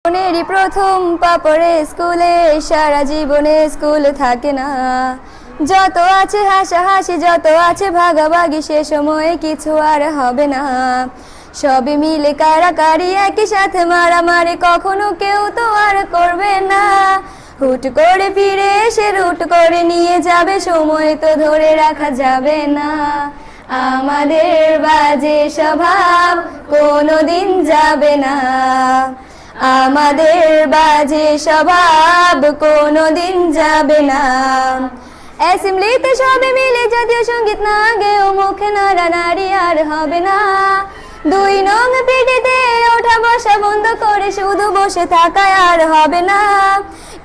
জীবনেরই প্রথম পা পড়ে স্কুলে, সারা জীবনে স্কুল থাকে না। যত আছে হাসাহাসি, যত আছে ভাগাভাগি, সে সময়ে কিছু আর হবে না। সবে মিলে কারাকারি, একই সাথে মারামারি, কখনো কেউ তো আর করবে না। হুট করে ফিরে এসে রুট করে নিয়ে যাবে, সময় তো ধরে রাখা যাবে না। আমাদের বাজে স্বভাব কোনোদিন যাবে না, আমাদের বাজে স্বভাব কোনোদিন যাবে না। অ্যাসেম্বলিতে সবে মিলে জাতীয় সঙ্গীত না গেয়েও মুখে নাড়ানাড়ি আর হবে না। 2 নং পিটিতে ওঠা বসা বন্ধ করে শুধু বসে থাকায় আর হবে না।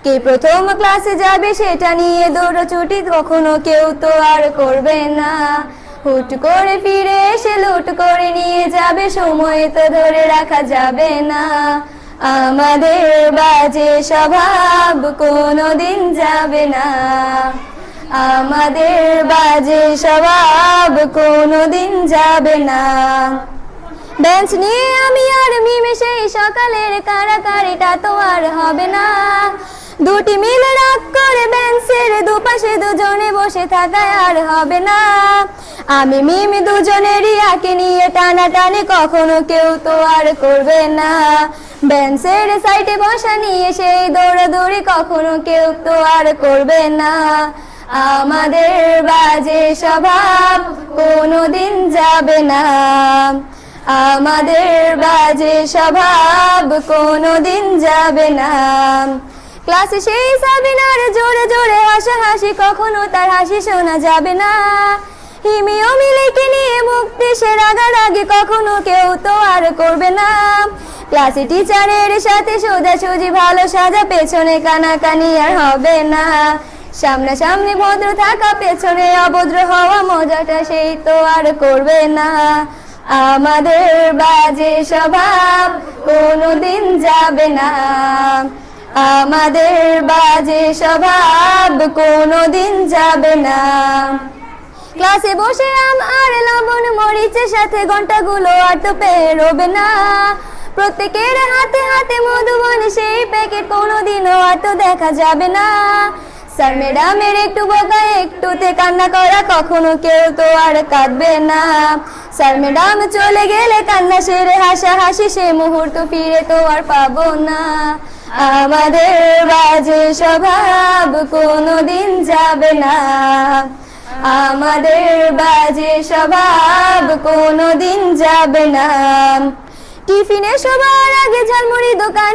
কে প্রথম ক্লাসে যাবে সেটা নিয়ে দৌড়ছুটি কখনো কেউ তো আর করবে না। হুট করে ফিরে এসে লুট করে নিয়ে যাবে, সময় তো ধরে রাখা যাবে না। আমাদের বাজে স্বভাব কোনোদিন যাবে না, আমাদের বাজে স্বভাব কোনোদিন যাবে না। বেঞ্চ নিয়ে আমি আর মিমে সেই সকালের কারাকারিটা তো আর হবে না। দুটি মিলে রাগ করে বেঞ্চের দুপাশে দুজনে বসে থাকায় আর হবে না। আমি মিমি দুজনেরই আঁকে নিয়ে টানাটানি কখনো কেউ তো আর করবে না। বেঞ্চের সাইডে বসা নিয়ে সেই দৌড়াদৌড়ি কখনো কেউ তো আর করবে না। আমাদের বাজে স্বভাব কোনোদিন যাবে না, আমাদের বাজে স্বভাব কোনোদিন যাবে না। ক্লাসে সেই সাবিনার জোরে জোরে হাসাহাসি, কখনো তার হাসি শোনা যাবে না। হিমিও মিলিকে নিয়ে মুক্তি সে রাগারাগি কখনো কেউ তো আর করবে না। ক্লাসে টিচারের সাথে সোজাসুজি ভালো সাজা, পেছনে কানাকানি আর হবে না। সামনাসামনি ভদ্র থাকা, পেছনে অভদ্র হওয়া, মজাটা সেই তো আর করবে না। আমাদের বাজে স্বভাব কোনোদিন যাবে না, আমাদের বাজে স্বভাব কোনোদিন যাবে না। ক্লাসে বসে আম আর লবণ মরিচের সাথে ঘন্টাগুলো আর তো পেরোবে না। প্রত্যেকের হাতে হাতে মধুবন সেই প্যাকেট কোনোদিনও আর তো দেখা যাবে না। স্যার ম্যাডামের একটু বকা একটুতে কান্না করা, কখনো কেউ তো আর কাঁদবে না। স্যার ম্যাডাম চলে গেলে কান্না সেরে হাসাহাসি, সে মুহূর্ত ফিরে তো আর পাবো না। আমাদের বাজে স্বভাব কোনোদিন যাবে না, আমাদের বাজে স্বভাব কোনোদিন যাবে না। টিফিনে সবার আগে ঝালমুড়ি দোকানে